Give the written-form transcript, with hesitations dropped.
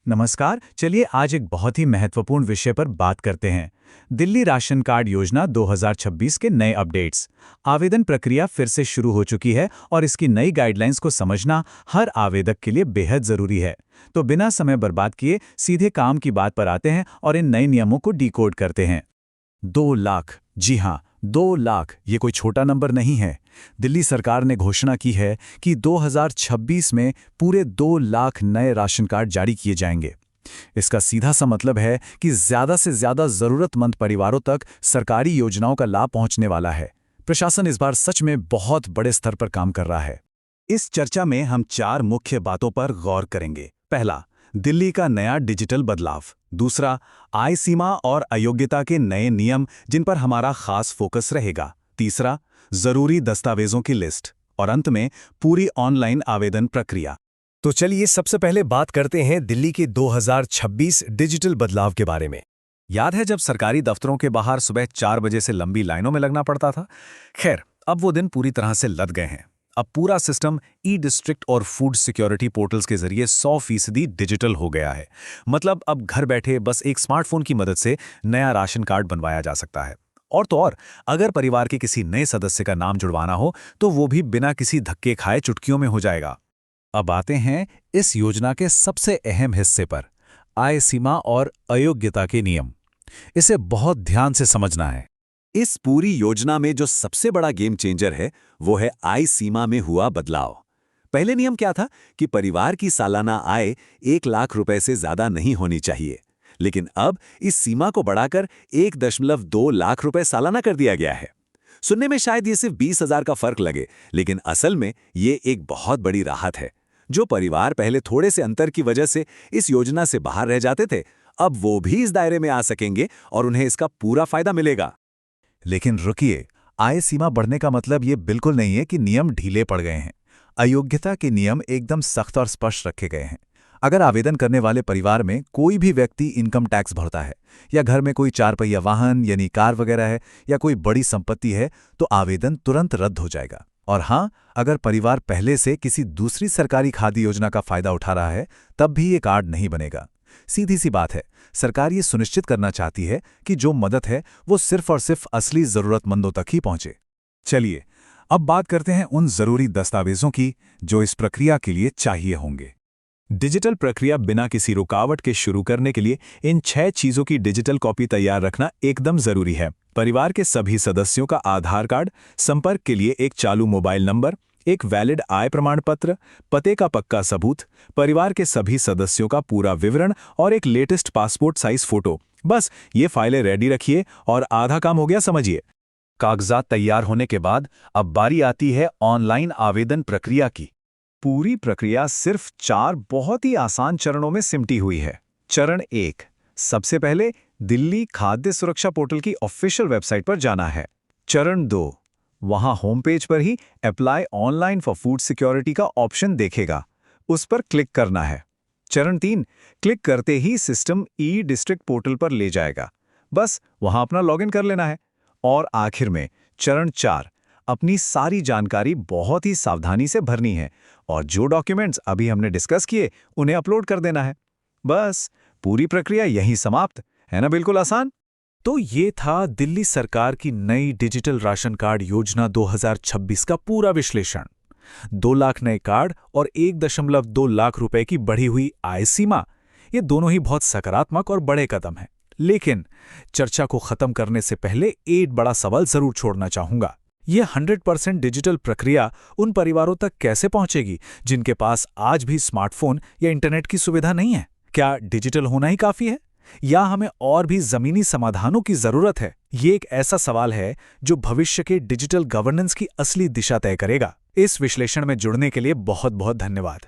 नमस्कार। चलिए आज एक बहुत ही महत्वपूर्ण विषय पर बात करते हैं। दिल्ली राशन कार्ड योजना 2026 के नए अपडेट्स। आवेदन प्रक्रिया फिर से शुरू हो चुकी है और इसकी नई गाइडलाइंस को समझना हर आवेदक के लिए बेहद जरूरी है। तो बिना समय बर्बाद किए सीधे काम की बात पर आते हैं और इन नए नियमों को डिकोड करते हैं। 2 लाख, जी हाँ, 2 लाख ये कोई छोटा नंबर नहीं है। दिल्ली सरकार ने घोषणा की है कि 2026 में पूरे 2 लाख नए राशन कार्ड जारी किए जाएंगे। इसका सीधा सा मतलब है कि ज़्यादा से ज़्यादा ज़रूरतमंद परिवारों तक सरकारी योजनाओं का लाभ पहुंचने वाला है। प्रशासन इस बार सच में बहुत बड़े स्तर पर काम कर रहा है। इस चर्चा में हम 4 मुख्य बातों पर गौर करेंगे। पहला, दिल्ली का नया डिजिटल बदलाव। दूसरा, आय सीमा और अयोग्यता के नए नियम जिन पर हमारा खास फोकस रहेगा। तीसरा, जरूरी दस्तावेजों की लिस्ट। और अंत में पूरी ऑनलाइन आवेदन प्रक्रिया। तो चलिए सबसे पहले बात करते हैं दिल्ली के 2026 डिजिटल बदलाव के बारे में। याद है जब सरकारी दफ्तरों के बाहर सुबह 4 बजे से लंबी लाइनों में लगना पड़ता था? खैर, अब वो दिन पूरी तरह से लद गए हैं। अब पूरा सिस्टम ई डिस्ट्रिक्ट और फूड सिक्योरिटी पोर्टल्स के जरिए 100% डिजिटल हो गया है। मतलब अब घर बैठे बस एक स्मार्टफोन की मदद से नया राशन कार्ड बनवाया जा सकता है। और तो और, अगर परिवार के किसी नए सदस्य का नाम जुड़वाना हो तो वो भी बिना किसी धक्के खाए चुटकियों में हो जाएगा। अब आते हैं इस योजना के सबसे अहम हिस्से पर, आय सीमा और अयोग्यता के नियम। इसे बहुत ध्यान से समझना है। इस पूरी योजना में जो सबसे बड़ा गेम चेंजर है वो है आय सीमा में हुआ बदलाव। पहले नियम क्या था कि परिवार की सालाना आय 1 लाख रुपए से ज्यादा नहीं होनी चाहिए, लेकिन अब इस सीमा को बढ़ाकर 1.2 लाख रुपए सालाना कर दिया गया है। सुनने में शायद ये सिर्फ 20,000 का फर्क लगे, लेकिन असल में ये एक बहुत बड़ी राहत है। जो परिवार पहले थोड़े से अंतर की वजह से इस योजना से बाहर रह जाते थे, अब वो भी इस दायरे में आ सकेंगे और उन्हें इसका पूरा फायदा मिलेगा। लेकिन रुकिए, आय सीमा बढ़ने का मतलब ये बिल्कुल नहीं है कि नियम ढीले पड़ गए हैं। अयोग्यता के नियम एकदम सख्त और स्पष्ट रखे गए हैं। अगर आवेदन करने वाले परिवार में कोई भी व्यक्ति इनकम टैक्स भरता है, या घर में कोई 4 पहिया वाहन यानी कार वगैरह है, या कोई बड़ी संपत्ति है, तो आवेदन तुरंत रद्द हो जाएगा। और हाँ, अगर परिवार पहले से किसी दूसरी सरकारी खाद्य योजना का फायदा उठा रहा है, तब भी ये कार्ड नहीं बनेगा। सीधी सी बात है, सरकार ये सुनिश्चित करना चाहती है कि जो मदद है वो सिर्फ और सिर्फ असली जरूरतमंदों तक ही पहुंचे। चलिए अब बात करते हैं उन जरूरी दस्तावेजों की जो इस प्रक्रिया के लिए चाहिए होंगे। डिजिटल प्रक्रिया बिना किसी रुकावट के शुरू करने के लिए इन 6 चीजों की डिजिटल कॉपी तैयार रखना एकदम जरूरी है। परिवार के सभी सदस्यों का आधार कार्ड, संपर्क के लिए एक चालू मोबाइल नंबर, एक वैलिड आय प्रमाण पत्र, पते का पक्का सबूत, परिवार के सभी सदस्यों का पूरा विवरण और एक लेटेस्ट पासपोर्ट साइज फोटो। बस ये फाइलें रेडी रखिए और आधा काम हो गया समझिए। कागजात तैयार होने के बाद अब बारी आती है ऑनलाइन आवेदन प्रक्रिया की। पूरी प्रक्रिया सिर्फ 4 बहुत ही आसान चरणों में सिमटी हुई है। चरण 1, सबसे पहले दिल्ली खाद्य सुरक्षा पोर्टल की ऑफिशियल वेबसाइट पर जाना है। चरण 2, वहां होम पेज पर ही apply online for food security का ऑप्शन देखेगा, उस पर क्लिक करना है। चरण 3, क्लिक करते ही सिस्टम ई डिस्ट्रिक्ट पोर्टल पर ले जाएगा, बस वहां अपना लॉगिन कर लेना है। और आखिर में चरण 4, अपनी सारी जानकारी बहुत ही सावधानी से भरनी है और जो डॉक्यूमेंट्स अभी हमने डिस्कस किए उन्हें अपलोड कर देना है। बस पूरी प्रक्रिया यहीं समाप्त है ना। बिल्कुल आसान। तो ये था दिल्ली सरकार की नई डिजिटल राशन कार्ड योजना 2026 का पूरा विश्लेषण। 2 लाख नए कार्ड और 1.2 लाख रुपए की बढ़ी हुई आय सीमा, ये दोनों ही बहुत सकारात्मक और बड़े कदम हैं। लेकिन चर्चा को खत्म करने से पहले एक बड़ा सवाल जरूर छोड़ना चाहूंगा। ये 100% डिजिटल प्रक्रिया उन परिवारों तक कैसे पहुंचेगी जिनके पास आज भी स्मार्टफोन या इंटरनेट की सुविधा नहीं है? क्या डिजिटल होना ही काफी है या हमें और भी जमीनी समाधानों की जरूरत है? ये एक ऐसा सवाल है जो भविष्य के डिजिटल गवर्नेंस की असली दिशा तय करेगा। इस विश्लेषण में जुड़ने के लिए बहुत बहुत धन्यवाद।